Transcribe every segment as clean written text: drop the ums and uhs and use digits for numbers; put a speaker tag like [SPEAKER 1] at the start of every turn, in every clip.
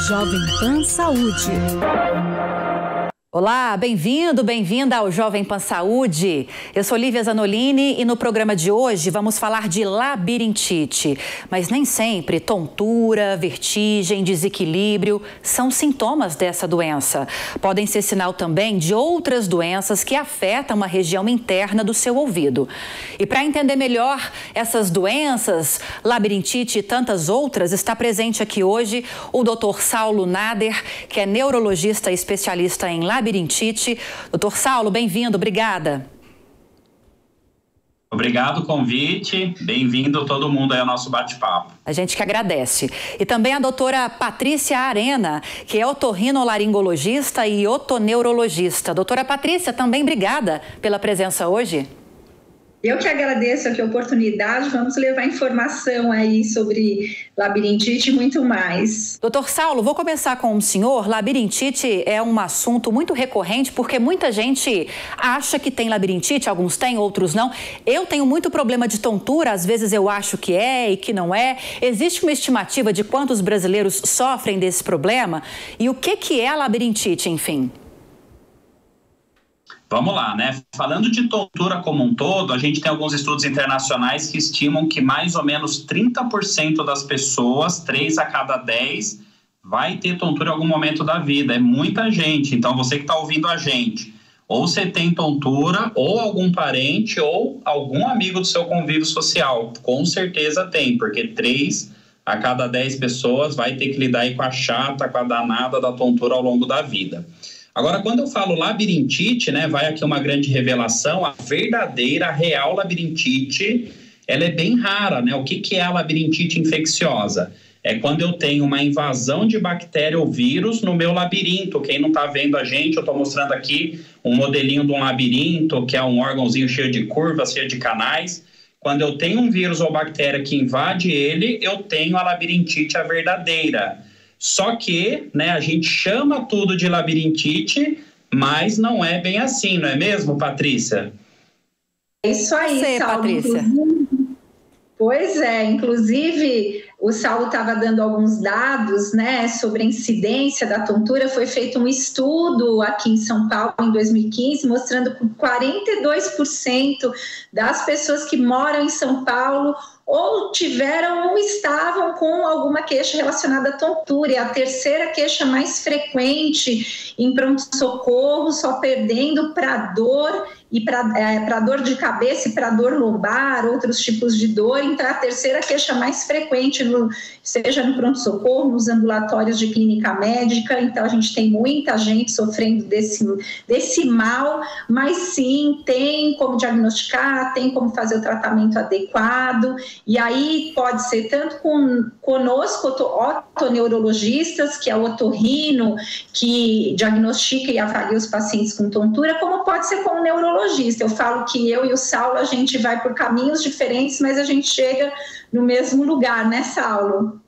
[SPEAKER 1] Jovem Pan Saúde.
[SPEAKER 2] Olá, bem-vindo, bem-vinda ao Jovem Pan Saúde. Eu sou Lívia Zanolini e no programa de hoje vamos falar de labirintite. Mas nem sempre tontura, vertigem, desequilíbrio são sintomas dessa doença. Podem ser sinal também de outras doenças que afetam uma região interna do seu ouvido. E para entender melhor essas doenças, labirintite e tantas outras, está presente aqui hoje o Dr. Saulo Nader, que é neurologista especialista em labirintite. Doutor Saulo, bem-vindo, obrigada.
[SPEAKER 3] Obrigado o convite, bem-vindo todo mundo aí ao nosso bate-papo.
[SPEAKER 2] A gente que agradece. E também a doutora Patrícia Arena, que é otorrinolaringologista e otoneurologista. Doutora Patrícia, também obrigada pela presença hoje.
[SPEAKER 4] Eu que agradeço aqui a oportunidade, vamos levar informação aí sobre labirintite e muito mais.
[SPEAKER 2] Doutor Saulo, vou começar com o senhor. Labirintite é um assunto muito recorrente porque muita gente acha que tem labirintite, alguns têm, outros não. Eu tenho muito problema de tontura, às vezes eu acho que é e que não é. Existe uma estimativa de quantos brasileiros sofrem desse problema? E o que é a labirintite, enfim?
[SPEAKER 3] Vamos lá, né? Falando de tontura como um todo, a gente tem alguns estudos internacionais que estimam que mais ou menos 30% das pessoas, 3 a cada 10, vai ter tontura em algum momento da vida. É muita gente. Então, você que está ouvindo a gente, ou você tem tontura, ou algum parente, ou algum amigo do seu convívio social. Com certeza tem, porque 3 a cada 10 pessoas vai ter que lidar aí com a chata, com a danada da tontura ao longo da vida. Agora, quando eu falo labirintite, né, vai aqui uma grande revelação, a verdadeira, real labirintite, ela é bem rara, né? O que é a labirintite infecciosa? É quando eu tenho uma invasão de bactéria ou vírus no meu labirinto. Quem não está vendo a gente, eu estou mostrando aqui um modelinho de um labirinto, que é um órgãozinho cheio de curvas, cheio de canais. Quando eu tenho um vírus ou bactéria que invade ele, eu tenho a labirintite, a verdadeira. Só que, né, a gente chama tudo de labirintite, mas não é bem assim, não é mesmo, Patrícia?
[SPEAKER 4] É isso aí,
[SPEAKER 2] Você,
[SPEAKER 4] Saulo.
[SPEAKER 2] Patrícia.
[SPEAKER 4] Pois é, inclusive o Saulo estava dando alguns dados, né, sobre a incidência da tontura. Foi feito um estudo aqui em São Paulo em 2015, mostrando que 42% das pessoas que moram em São Paulo ou tiveram ou estavam com alguma queixa relacionada à tontura. E a terceira queixa mais frequente em pronto-socorro, só perdendo para dor e para dor de cabeça e para dor lombar, outros tipos de dor. Então, a terceira queixa mais frequente, seja no pronto-socorro, nos ambulatórios de clínica médica. Então, a gente tem muita gente sofrendo desse mal, mas sim, tem como diagnosticar, tem como fazer o tratamento adequado. E aí pode ser tanto conosco, otoneurologistas, que é o otorrino, que diagnostica e avalia os pacientes com tontura, como pode ser com o neurologista. Eu falo que eu e o Saulo, a gente vai por caminhos diferentes, mas a gente chega no mesmo lugar, né, Saulo?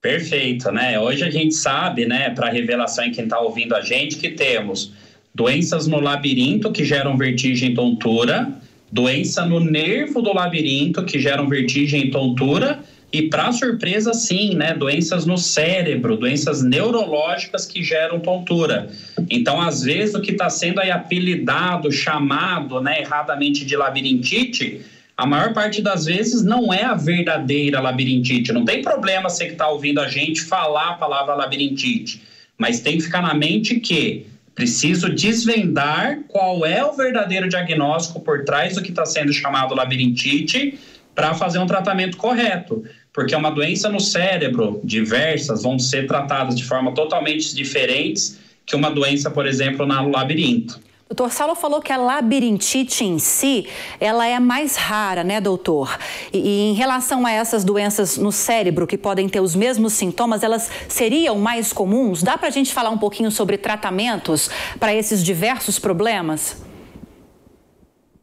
[SPEAKER 3] Perfeito, né? Hoje a gente sabe, né, para revelação em quem está ouvindo a gente, que temos doenças no labirinto que geram vertigem e tontura, doença no nervo do labirinto que geram vertigem e tontura e, para surpresa, sim, né, doenças no cérebro, doenças neurológicas que geram tontura. Então, às vezes, o que está sendo aí apelidado, chamado, né, erradamente de labirintite, a maior parte das vezes não é a verdadeira labirintite. Não tem problema você que está ouvindo a gente falar a palavra labirintite, mas tem que ficar na mente que preciso desvendar qual é o verdadeiro diagnóstico por trás do que está sendo chamado labirintite para fazer um tratamento correto, porque é uma doença no cérebro, diversas vão ser tratadas de forma totalmente diferentes que uma doença, por exemplo, no labirinto.
[SPEAKER 2] Doutor Saulo falou que a labirintite em si, ela é mais rara, né, doutor? E em relação a essas doenças no cérebro, que podem ter os mesmos sintomas, elas seriam mais comuns? Dá pra gente falar um pouquinho sobre tratamentos para esses diversos problemas?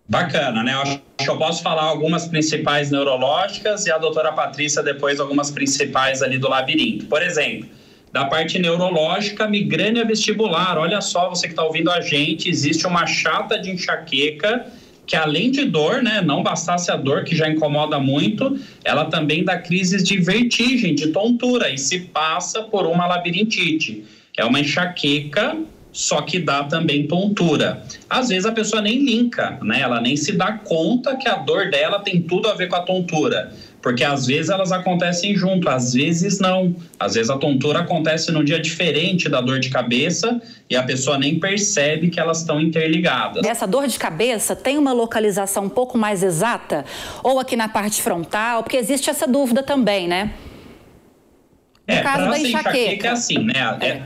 [SPEAKER 3] Bacana, né? Eu acho que eu posso falar algumas principais neurológicas e a doutora Patrícia depois algumas principais ali do labirinto. Por exemplo, da parte neurológica, migrânia vestibular. Olha só, você que está ouvindo a gente, existe uma chata de enxaqueca que além de dor, né, não bastasse a dor que já incomoda muito, ela também dá crises de vertigem, de tontura e se passa por uma labirintite. É uma enxaqueca, só que dá também tontura. Às vezes a pessoa nem linka, né, ela nem se dá conta que a dor dela tem tudo a ver com a tontura. Porque às vezes elas acontecem junto, às vezes não. Às vezes a tontura acontece num dia diferente da dor de cabeça e a pessoa nem percebe que elas estão interligadas.
[SPEAKER 2] Essa dor de cabeça tem uma localização um pouco mais exata? Ou aqui na parte frontal? Porque existe essa dúvida também, né? No caso da enxaqueca
[SPEAKER 3] é assim, né?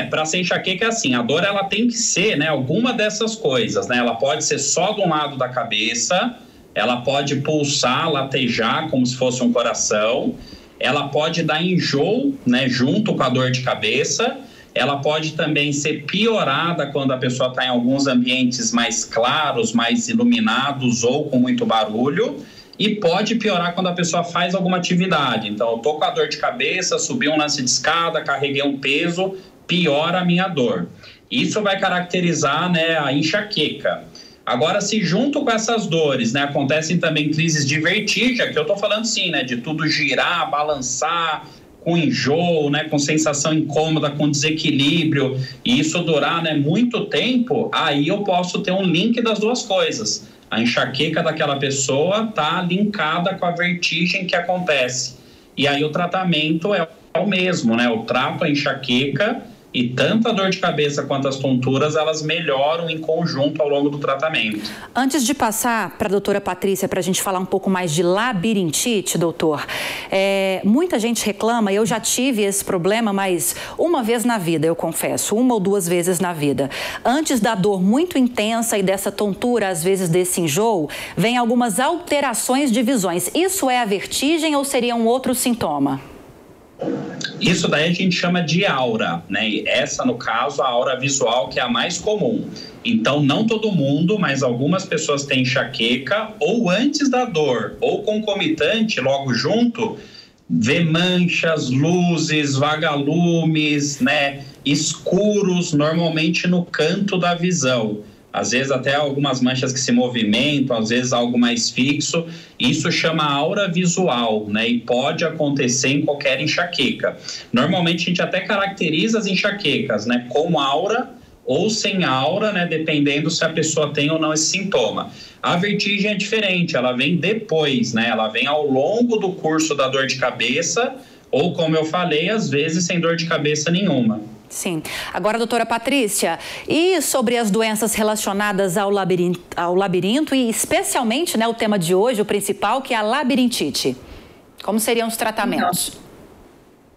[SPEAKER 3] Para ser enxaqueca é assim, a dor ela tem que ser, né, alguma dessas coisas, né? Ela pode ser só de um lado da cabeça, ela pode pulsar, latejar como se fosse um coração, ela pode dar enjoo, né, junto com a dor de cabeça, ela pode também ser piorada quando a pessoa está em alguns ambientes mais claros, mais iluminados ou com muito barulho, e pode piorar quando a pessoa faz alguma atividade. Então, eu tô com a dor de cabeça, subi um lance de escada, carreguei um peso, piora a minha dor. Isso vai caracterizar, né, a enxaqueca. Agora, se junto com essas dores, né, acontecem também crises de vertigem, que eu tô falando sim, né, de tudo girar, balançar, com enjoo, né, com sensação incômoda, com desequilíbrio, e isso durar, né, muito tempo, aí eu posso ter um link das duas coisas. A enxaqueca daquela pessoa está linkada com a vertigem que acontece. E aí o tratamento é o mesmo, né? Eu trato a enxaqueca e tanto a dor de cabeça quanto as tonturas, elas melhoram em conjunto ao longo do tratamento.
[SPEAKER 2] Antes de passar para a doutora Patrícia, para a gente falar um pouco mais de labirintite, doutor, muita gente reclama, eu já tive esse problema, mas uma vez na vida, eu confesso, 1 ou 2 vezes na vida. Antes da dor muito intensa e dessa tontura, às vezes desse enjoo, vem algumas alterações de visões. Isso é a vertigem ou seria um outro sintoma?
[SPEAKER 3] Isso daí a gente chama de aura, né? E essa, no caso, a aura visual, que é a mais comum. Então, não todo mundo, mas algumas pessoas têm enxaqueca ou antes da dor, ou concomitante, logo junto, vê manchas, luzes, vagalumes, né? Escuros, normalmente no canto da visão. Às vezes até algumas manchas que se movimentam, às vezes algo mais fixo. Isso chama aura visual, né? E pode acontecer em qualquer enxaqueca. Normalmente a gente até caracteriza as enxaquecas, né, com aura ou sem aura, né, dependendo se a pessoa tem ou não esse sintoma. A vertigem é diferente, ela vem depois, né? Ela vem ao longo do curso da dor de cabeça ou, como eu falei, às vezes sem dor de cabeça nenhuma.
[SPEAKER 2] Sim. Agora, doutora Patrícia, e sobre as doenças relacionadas ao labirinto e especialmente, né, o tema de hoje, o principal, que é a labirintite? Como seriam os tratamentos?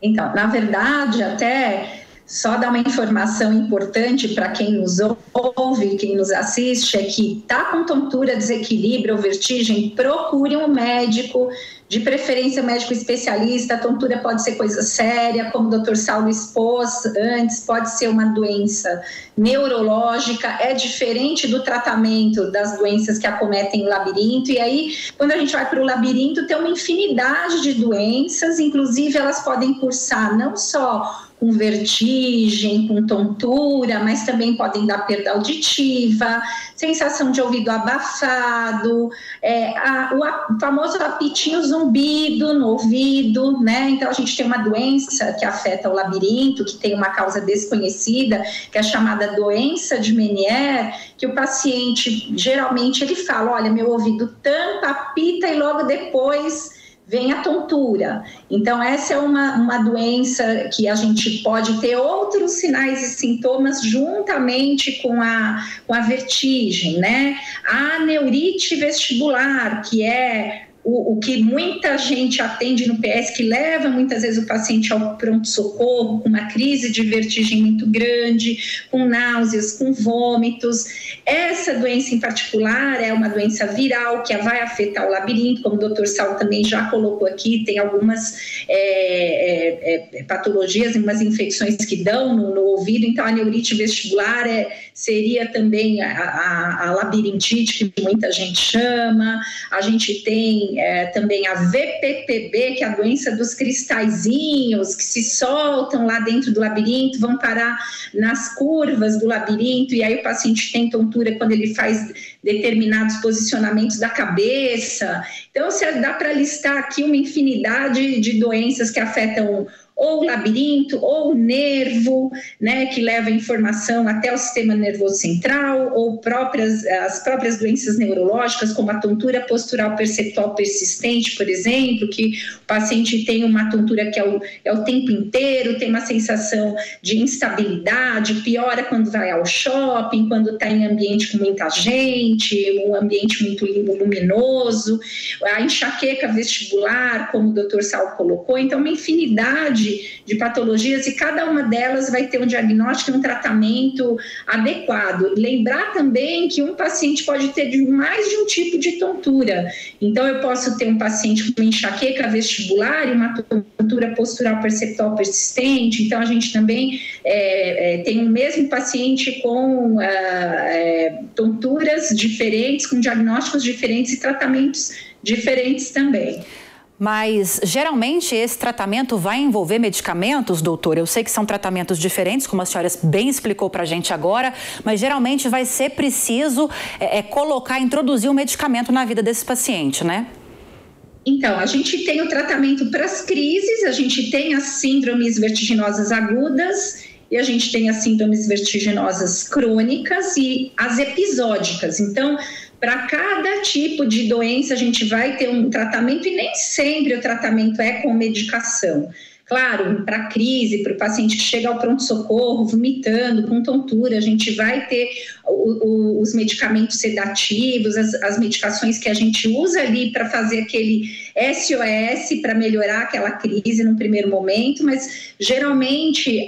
[SPEAKER 4] Então, na verdade, até só dar uma informação importante para quem nos ouve, quem nos assiste, é que tá com tontura, desequilíbrio ou vertigem, procure um médico, de preferência um médico especialista. A tontura pode ser coisa séria, como o Dr. Saulo expôs antes, pode ser uma doença neurológica, é diferente do tratamento das doenças que acometem o labirinto. E aí, quando a gente vai para o labirinto, tem uma infinidade de doenças, inclusive elas podem cursar não só com vertigem, com tontura, mas também podem dar perda auditiva, sensação de ouvido abafado, o famoso apitinho zumbido no ouvido, né? Então a gente tem uma doença que afeta o labirinto, que tem uma causa desconhecida, que é chamada doença de Meniere, que o paciente, geralmente, ele fala, olha, meu ouvido tampa, apita e logo depois vem a tontura. Então, essa é uma doença que a gente pode ter outros sinais e sintomas juntamente com a vertigem, né? A neurite vestibular, que é o que muita gente atende no PS, que leva muitas vezes o paciente ao pronto-socorro com uma crise de vertigem muito grande, com náuseas, com vômitos. Essa doença em particular é uma doença viral que vai afetar o labirinto, como o Dr. Saulo também já colocou aqui, tem algumas patologias, umas infecções que dão no ouvido. Então a neurite vestibular seria também a labirintite, que muita gente chama. A gente tem tem também a VPPB, que é a doença dos cristalzinhos, que se soltam lá dentro do labirinto, vão parar nas curvas do labirinto, e aí o paciente tem tontura quando ele faz determinados posicionamentos da cabeça. Então, dá para listar aqui uma infinidade de doenças que afetam ou o labirinto, ou o nervo, né, que leva informação até o sistema nervoso central, ou as próprias doenças neurológicas, como a tontura postural perceptual persistente, por exemplo, que o paciente tem uma tontura que é o tempo inteiro, tem uma sensação de instabilidade, piora quando vai ao shopping, quando está em ambiente com muita gente, um ambiente muito luminoso, a enxaqueca vestibular, como o Dr. Saulo colocou. Então, uma infinidade de patologias, e cada uma delas vai ter um diagnóstico e um tratamento adequado. Lembrar também que um paciente pode ter mais de um tipo de tontura. Então, eu posso ter um paciente com enxaqueca vestibular e uma tontura postural perceptual persistente. Então, a gente também tem o mesmo paciente com tonturas diferentes, com diagnósticos diferentes e tratamentos diferentes também.
[SPEAKER 2] Mas, geralmente, esse tratamento vai envolver medicamentos, doutor? Eu sei que são tratamentos diferentes, como a senhora bem explicou para a gente agora, mas, geralmente, vai ser preciso introduzir um medicamento na vida desse paciente, né?
[SPEAKER 4] Então, a gente tem o tratamento para as crises, a gente tem as síndromes vertiginosas agudas, e a gente tem as síndromes vertiginosas crônicas e as episódicas. Então, para cada tipo de doença, a gente vai ter um tratamento, e nem sempre o tratamento é com medicação. Claro, para a crise, para o paciente que chega ao pronto-socorro vomitando, com tontura, a gente vai ter os medicamentos sedativos, as medicações que a gente usa ali para fazer aquele SOS, para melhorar aquela crise no primeiro momento, mas geralmente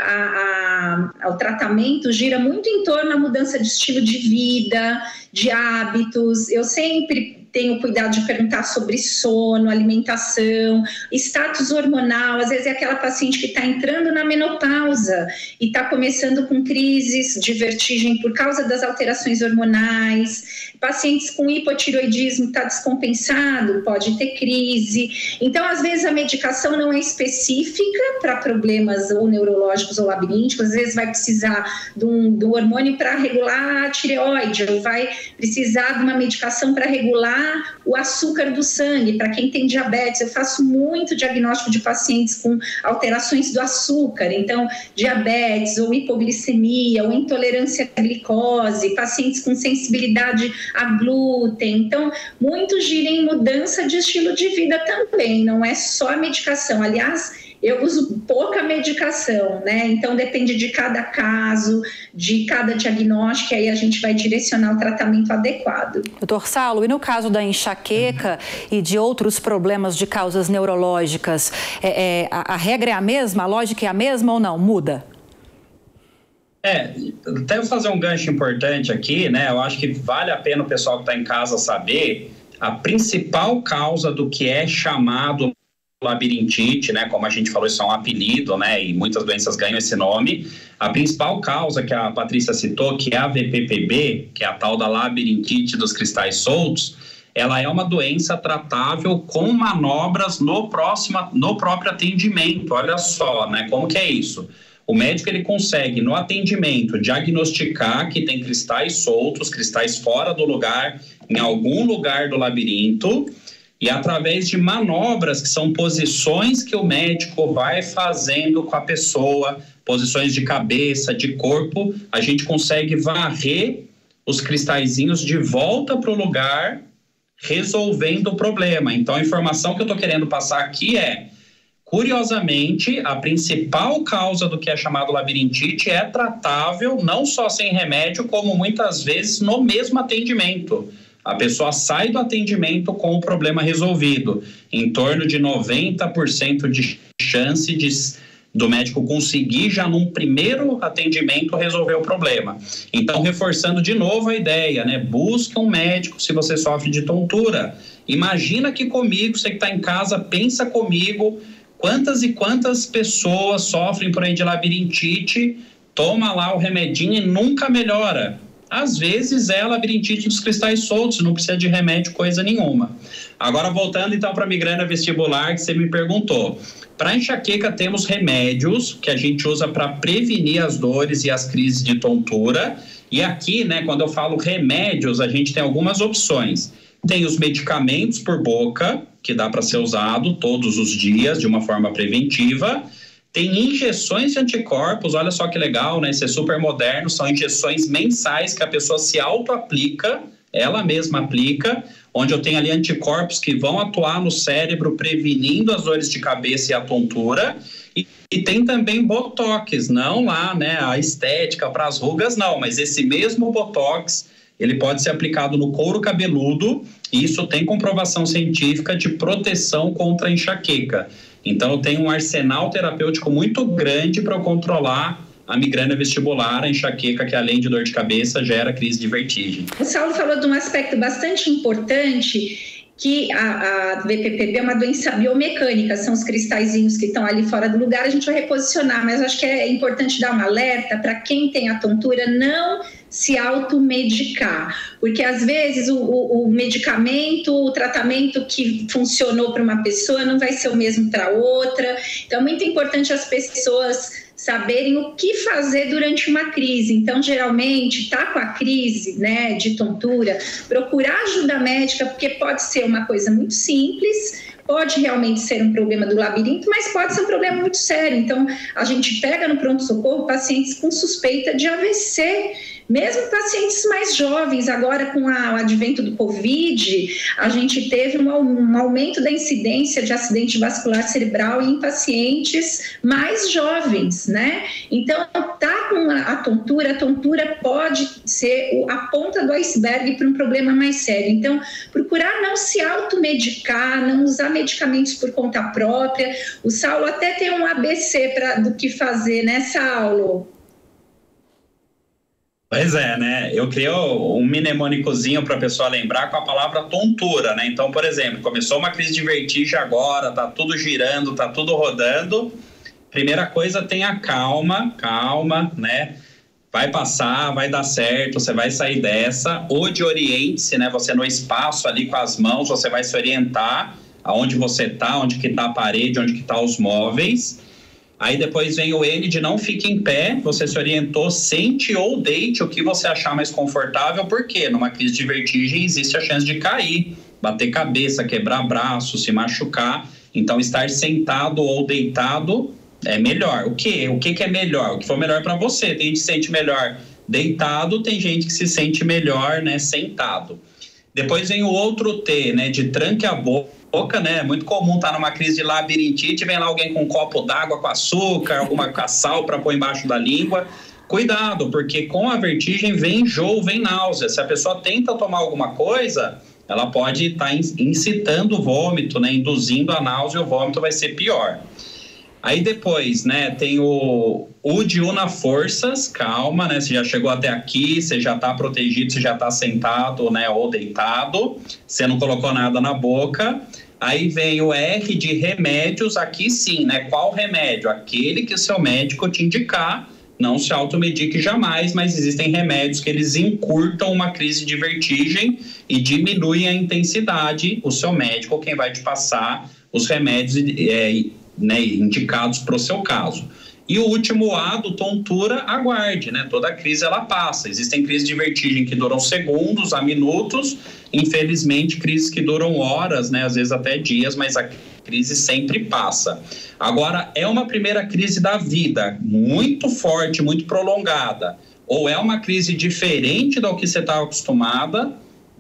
[SPEAKER 4] o tratamento gira muito em torno da mudança de estilo de vida, de hábitos. Eu sempre tenho cuidado de perguntar sobre sono, alimentação, status hormonal. Às vezes é aquela paciente que está entrando na menopausa e está começando com crises de vertigem por causa das alterações hormonais. Pacientes com hipotireoidismo, está descompensado, pode ter crise. Então, às vezes a medicação não é específica para problemas ou neurológicos ou labirínticos. Às vezes vai precisar de um hormônio para regular a tireoide, ou vai precisar de uma medicação para regular o açúcar do sangue. Para quem tem diabetes, eu faço muito diagnóstico de pacientes com alterações do açúcar, então diabetes ou hipoglicemia ou intolerância à glicose, pacientes com sensibilidade a glúten. Então, muito gira em mudança de estilo de vida também, não é só a medicação. Aliás, eu uso pouca medicação, né? Então, depende de cada caso, de cada diagnóstico, e aí a gente vai direcionar o tratamento adequado.
[SPEAKER 2] Doutor Saulo, e no caso da enxaqueca e de outros problemas de causas neurológicas, a regra é a mesma, a lógica é a mesma ou não? Muda?
[SPEAKER 3] Até eu fazer um gancho importante aqui, né? Eu acho que vale a pena o pessoal que está em casa saber a principal causa do que é chamado labirintite, né? Como a gente falou, isso é um apelido, né? E muitas doenças ganham esse nome. A principal causa que a Patrícia citou, que é a VPPB, que é a tal da labirintite dos cristais soltos, ela é uma doença tratável com manobras no próprio atendimento. Olha só, né? Como que é isso? O médico, ele consegue, no atendimento, diagnosticar que tem cristais soltos, cristais fora do lugar, em algum lugar do labirinto, e através de manobras, que são posições que o médico vai fazendo com a pessoa, posições de cabeça, de corpo, a gente consegue varrer os cristalzinhos de volta para o lugar, resolvendo o problema. Então, a informação que eu estou querendo passar aqui é, curiosamente, a principal causa do que é chamado labirintite é tratável, não só sem remédio, como muitas vezes no mesmo atendimento. A pessoa sai do atendimento com o problema resolvido. Em torno de 90% de chance do médico conseguir já num primeiro atendimento resolver o problema. Então, reforçando de novo a ideia, né? Busque um médico se você sofre de tontura. Imagina aqui comigo, você que está em casa, pensa comigo, quantas e quantas pessoas sofrem por aí de labirintite, toma lá o remedinho e nunca melhora. às vezes é a labirintite dos cristais soltos, não precisa de remédio, coisa nenhuma. Agora, voltando então para a migrânia vestibular, que você me perguntou. Para enxaqueca, temos remédios que a gente usa para prevenir as dores e as crises de tontura. E aqui, né, quando eu falo remédios, a gente tem algumas opções. Tem os medicamentos por boca, que dá para ser usado todos os dias de uma forma preventiva. Tem injeções de anticorpos, olha só que legal, né? Isso é super moderno, são injeções mensais que a pessoa se auto-aplica, ela mesma aplica, onde eu tenho ali anticorpos que vão atuar no cérebro prevenindo as dores de cabeça e a tontura. E tem também botox, não lá, né, a estética para as rugas, não, mas esse mesmo botox, ele pode ser aplicado no couro cabeludo e isso tem comprovação científica de proteção contra a enxaqueca. Então, eu tenho um arsenal terapêutico muito grande para eu controlar a migrânia vestibular, a enxaqueca, que além de dor de cabeça, gera crise de vertigem.
[SPEAKER 4] O Saulo falou de um aspecto bastante importante, que a VPPB é uma doença biomecânica, são os cristalzinhos que estão ali fora do lugar, a gente vai reposicionar, mas acho que é importante dar um alerta para quem tem a tontura não se automedicar, porque às vezes o medicamento, o tratamento que funcionou para uma pessoa não vai ser o mesmo para outra, então é muito importante as pessoas saberem o que fazer durante uma crise. Então, geralmente, está com a crise, né, de tontura, procurar ajuda médica, porque pode ser uma coisa muito simples, pode realmente ser um problema do labirinto, mas pode ser um problema muito sério. Então, a gente pega no pronto-socorro pacientes com suspeita de AVC, mesmo pacientes mais jovens. Agora, com o advento do Covid, a gente teve um aumento da incidência de acidente vascular cerebral em pacientes mais jovens, né? Então, tá com a tontura pode ser a ponta do iceberg para um problema mais sério. Então, procurar não se automedicar, não usar medicamentos por conta própria. O Saulo até tem um ABC do que fazer, né, Saulo?
[SPEAKER 3] Pois é, né? Eu criei um mnemônicozinho para a pessoa lembrar com a palavra tontura, né? Então, por exemplo, começou uma crise de vertigem agora, tá tudo girando, tá tudo rodando. Primeira coisa, tenha calma, né? Vai passar, vai dar certo, você vai sair dessa. Ou de oriente-se, né? Você no espaço ali com as mãos, você vai se orientar aonde você tá, onde que tá a parede, onde que tá os móveis. Aí depois vem o N de não fique em pé, você se orientou, sente ou deite o que você achar mais confortável, porque numa crise de vertigem existe a chance de cair, bater cabeça, quebrar braço, se machucar. Então estar sentado ou deitado é melhor. O que é melhor? O que for melhor para você. Tem gente que se sente melhor deitado, tem gente que se sente melhor, né, sentado. Depois vem o outro T, né, de tranque a boca, né? É muito comum estar numa crise de labirintite, vem lá alguém com um copo d'água com açúcar, alguma sal para pôr embaixo da língua. Cuidado, porque com a vertigem vem enjoo, vem náusea. Se a pessoa tenta tomar alguma coisa, ela pode estar incitando o vômito, né? Induzindo a náusea, o vômito vai ser pior. Aí depois, né, tem o de una forças, calma, né, você já chegou até aqui, você já está protegido, você já está sentado, né, ou deitado, você não colocou nada na boca. Aí vem o R de remédios, aqui sim, né, qual remédio? Aquele que o seu médico te indicar, não se automedique jamais, mas existem remédios que eles encurtam uma crise de vertigem e diminuem a intensidade, o seu médico, quem vai te passar os remédios né, indicados para o seu caso. E o último A do tontura, aguarde, né? Toda crise ela passa. Existem crises de vertigem que duram segundos a minutos, infelizmente crises que duram horas, né? Às vezes até dias, mas a crise sempre passa. Agora, é uma primeira crise da vida, muito forte, muito prolongada, ou é uma crise diferente do que você está acostumada,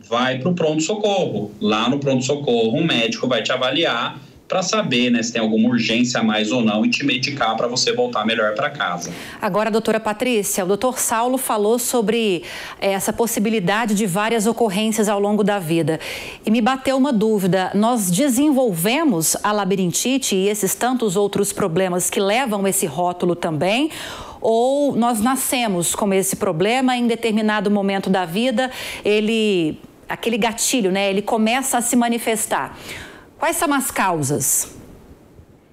[SPEAKER 3] vai para o pronto-socorro. Lá no pronto-socorro, um médico vai te avaliar para saber, né, se tem alguma urgência a mais ou não e te medicar para você voltar melhor para casa.
[SPEAKER 2] Agora, doutora Patrícia, o doutor Saulo falou sobre essa possibilidade de várias ocorrências ao longo da vida. E me bateu uma dúvida, nós desenvolvemos a labirintite e esses tantos outros problemas que levam esse rótulo também? Ou nós nascemos com esse problema em determinado momento da vida, aquele gatilho, né, ele começa a se manifestar? Quais são as causas?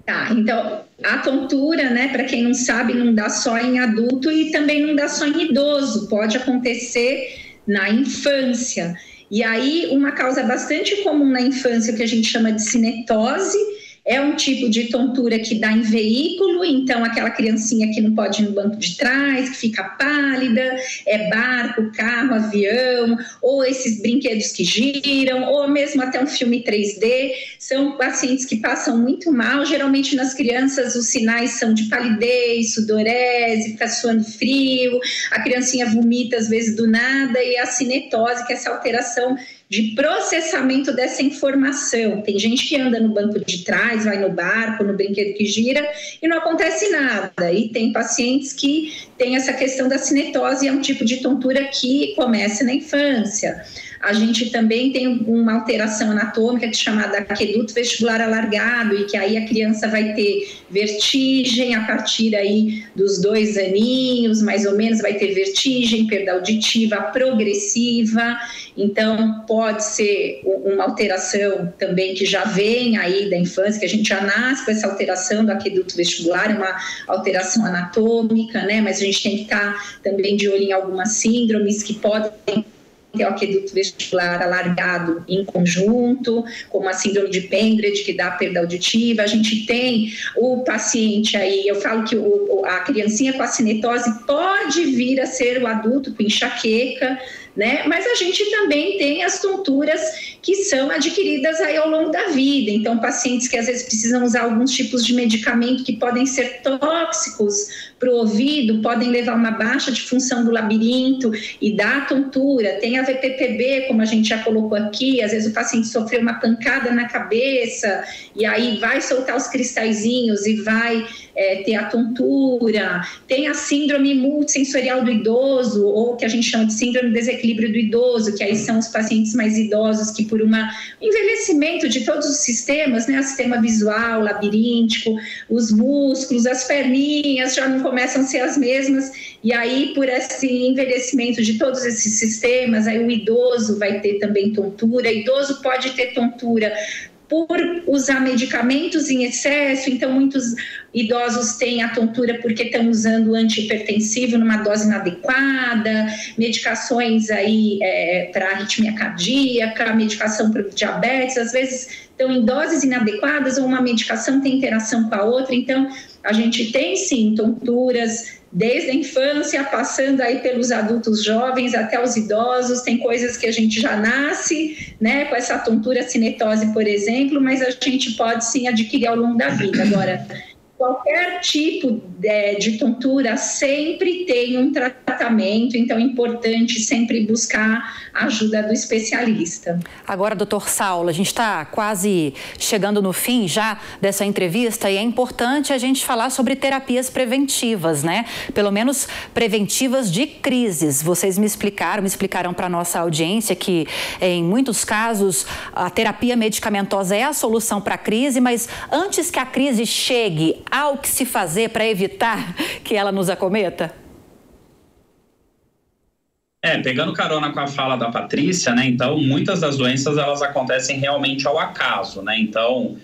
[SPEAKER 4] Tá, então a tontura, né, para quem não sabe, não dá só em adulto e também não dá só em idoso. Pode acontecer na infância. E aí, uma causa bastante comum na infância, que a gente chama de cinetose, é um tipo de tontura que dá em veículo, então aquela criancinha que não pode ir no banco de trás, que fica pálida, é barco, carro, avião, ou esses brinquedos que giram, ou mesmo até um filme 3D, são pacientes que passam muito mal. Geralmente nas crianças os sinais são de palidez, sudorese, fica suando frio, a criancinha vomita às vezes do nada, e a cinetose, que é essa alteração de processamento dessa informação. Tem gente que anda no banco de trás, vai no barco, no brinquedo que gira e não acontece nada. E tem pacientes que têm essa questão da cinetose, é um tipo de tontura que começa na infância. A gente também tem uma alteração anatômica que é chamada aqueduto vestibular alargado, e que aí a criança vai ter vertigem a partir aí dos 2 aninhos, mais ou menos, vai ter vertigem, perda auditiva progressiva. Então, pode ser uma alteração também que já vem aí da infância, que a gente já nasce com essa alteração do aqueduto vestibular, uma alteração anatômica, né? Mas a gente tem que estar também de olho em algumas síndromes que podem ter o aqueduto vestibular alargado em conjunto, como a síndrome de Pendred, que dá perda auditiva. A gente tem o paciente aí, eu falo que a criancinha com a cinetose pode vir a ser o adulto com enxaqueca, né? Mas a gente também tem as tonturas que são adquiridas aí ao longo da vida. Então, pacientes que às vezes precisam usar alguns tipos de medicamento que podem ser tóxicos para o ouvido, podem levar a uma baixa de função do labirinto e dar tontura. Tem a VPPB, como a gente já colocou aqui, às vezes o paciente sofreu uma pancada na cabeça e aí vai soltar os cristalzinhos e vai ter a tontura. Tem a síndrome multissensorial do idoso, ou que a gente chama de síndrome de desequilíbrio do idoso, que aí são os pacientes mais idosos que por um envelhecimento de todos os sistemas, né, o sistema visual, labiríntico, os músculos, as perninhas já não começam a ser as mesmas, e aí por esse envelhecimento de todos esses sistemas, aí o idoso vai ter também tontura. O idoso pode ter tontura por usar medicamentos em excesso, então muitos idosos têm a tontura porque estão usando antihipertensivo numa dose inadequada, medicações aí para arritmia cardíaca, medicação para diabetes, às vezes estão em doses inadequadas ou uma medicação tem interação com a outra. Então a gente tem sim tonturas desde a infância, passando aí pelos adultos jovens até os idosos. Tem coisas que a gente já nasce, né, com essa tontura cinetose, por exemplo, mas a gente pode sim adquirir ao longo da vida. Agora, qualquer tipo de tontura sempre tem um tratamento, então é importante sempre buscar a ajuda do especialista.
[SPEAKER 2] Agora, doutor Saulo, a gente está quase chegando no fim já dessa entrevista e é importante a gente falar sobre terapias preventivas, né? Pelo menos preventivas de crises. Vocês me explicaram para a nossa audiência que em muitos casos a terapia medicamentosa é a solução para a crise, mas antes que a crise chegue, há o que se fazer para evitar que ela nos acometa?
[SPEAKER 3] Pegando carona com a fala da Patrícia, né? Então, muitas das doenças, elas acontecem realmente ao acaso, né? Então,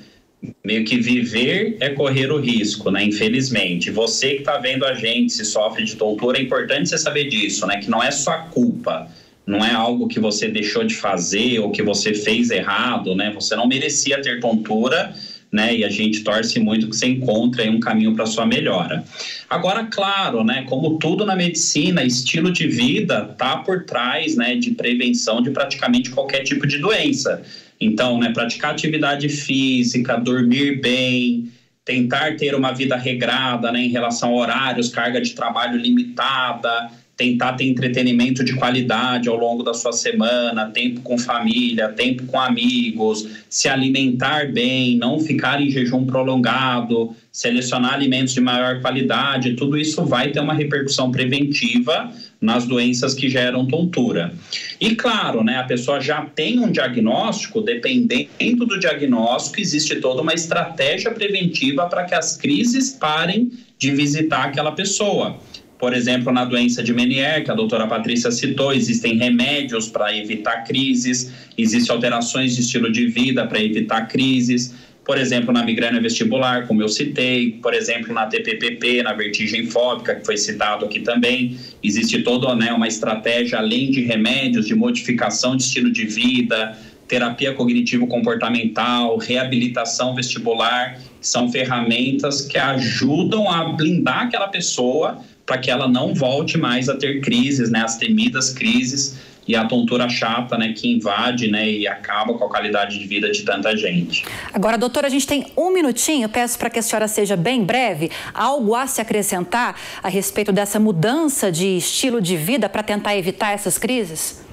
[SPEAKER 3] meio que viver é correr o risco, né? Infelizmente. Você que está vendo a gente, se sofre de tontura, é importante você saber disso, né? Que não é sua culpa. Não é algo que você deixou de fazer ou que você fez errado, né? Você não merecia ter tontura, né? E a gente torce muito que você encontre aí um caminho para sua melhora. Agora, claro, né? Como tudo na medicina, estilo de vida tá por trás, né? De prevenção de praticamente qualquer tipo de doença. Então, né? Praticar atividade física, dormir bem, tentar ter uma vida regrada, né? Em relação a horários, carga de trabalho limitada, tentar ter entretenimento de qualidade ao longo da sua semana, tempo com família, tempo com amigos, se alimentar bem, não ficar em jejum prolongado, selecionar alimentos de maior qualidade, tudo isso vai ter uma repercussão preventiva nas doenças que geram tontura. E claro, né, a pessoa já tem um diagnóstico, dependendo do diagnóstico, existe toda uma estratégia preventiva para que as crises parem de visitar aquela pessoa. Por exemplo, na doença de Meniere, que a doutora Patrícia citou, existem remédios para evitar crises, existem alterações de estilo de vida para evitar crises. por exemplo, na migrânia vestibular, como eu citei, por exemplo, na TPPP, na vertigem fóbica, que foi citado aqui também. Existe toda, né, uma estratégia, além de remédios, de modificação de estilo de vida, terapia cognitivo-comportamental, reabilitação vestibular, são ferramentas que ajudam a blindar aquela pessoa para que ela não volte mais a ter crises, né, as temidas crises, e a tontura chata, né, que invade, né, e acaba com a qualidade de vida de tanta gente.
[SPEAKER 2] Agora, doutora, a gente tem um minutinho, peço para que a senhora seja bem breve. Algo a se acrescentar a respeito dessa mudança de estilo de vida para tentar evitar essas crises?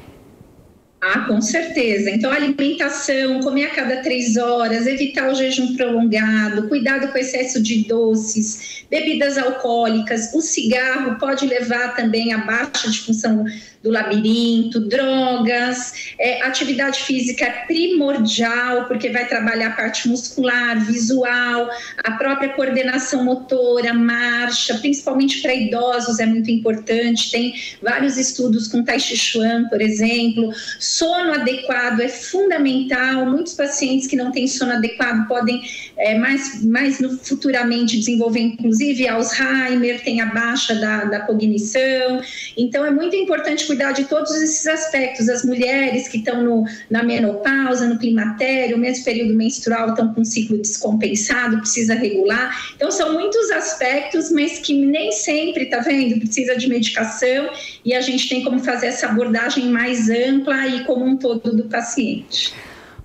[SPEAKER 4] Com certeza. Então, alimentação, comer a cada 3 horas, evitar o jejum prolongado, cuidado com o excesso de doces, bebidas alcoólicas, o cigarro pode levar também à baixa de função do labirinto, drogas, atividade física é primordial, porque vai trabalhar a parte muscular, visual, a própria coordenação motora, marcha, principalmente para idosos é muito importante, tem vários estudos com Tai Chi Chuan, por exemplo. Sono adequado é fundamental, muitos pacientes que não têm sono adequado podem futuramente desenvolver, inclusive, Alzheimer, tem a baixa da cognição, então é muito importante cuidar de todos esses aspectos. As mulheres que estão na menopausa, no climatério, mesmo período menstrual, estão com um ciclo descompensado, precisa regular. Então, são muitos aspectos, mas que nem sempre, tá vendo? Precisa de medicação e a gente tem como fazer essa abordagem mais ampla e como um todo do paciente.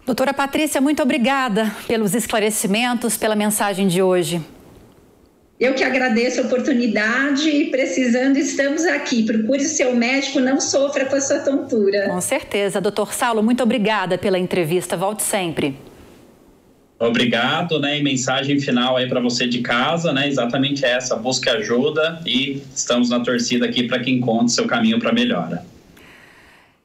[SPEAKER 2] Doutora Patrícia, muito obrigada pelos esclarecimentos, pela mensagem de hoje.
[SPEAKER 4] Eu que agradeço a oportunidade e precisando, estamos aqui. Procure o seu médico, não sofra com a sua tontura.
[SPEAKER 2] Com certeza. Doutor Saulo, muito obrigada pela entrevista. Volte sempre.
[SPEAKER 3] Obrigado, né? E mensagem final aí para você de casa, né? Exatamente essa, busque ajuda e estamos na torcida aqui para que encontre seu caminho para melhora.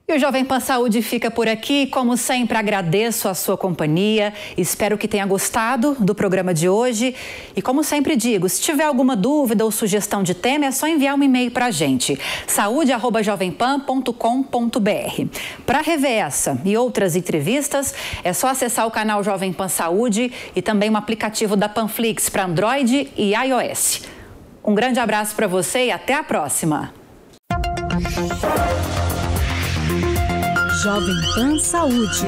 [SPEAKER 2] E o Jovem Pan Saúde fica por aqui. Como sempre, agradeço a sua companhia. Espero que tenha gostado do programa de hoje. E como sempre digo, se tiver alguma dúvida ou sugestão de tema, é só enviar um e-mail para a gente. saude@jovempan.com.br. Para rever essa e outras entrevistas, é só acessar o canal Jovem Pan Saúde e também o aplicativo da Panflix para Android e iOS. Um grande abraço para você e até a próxima.
[SPEAKER 1] Jovem Pan Saúde.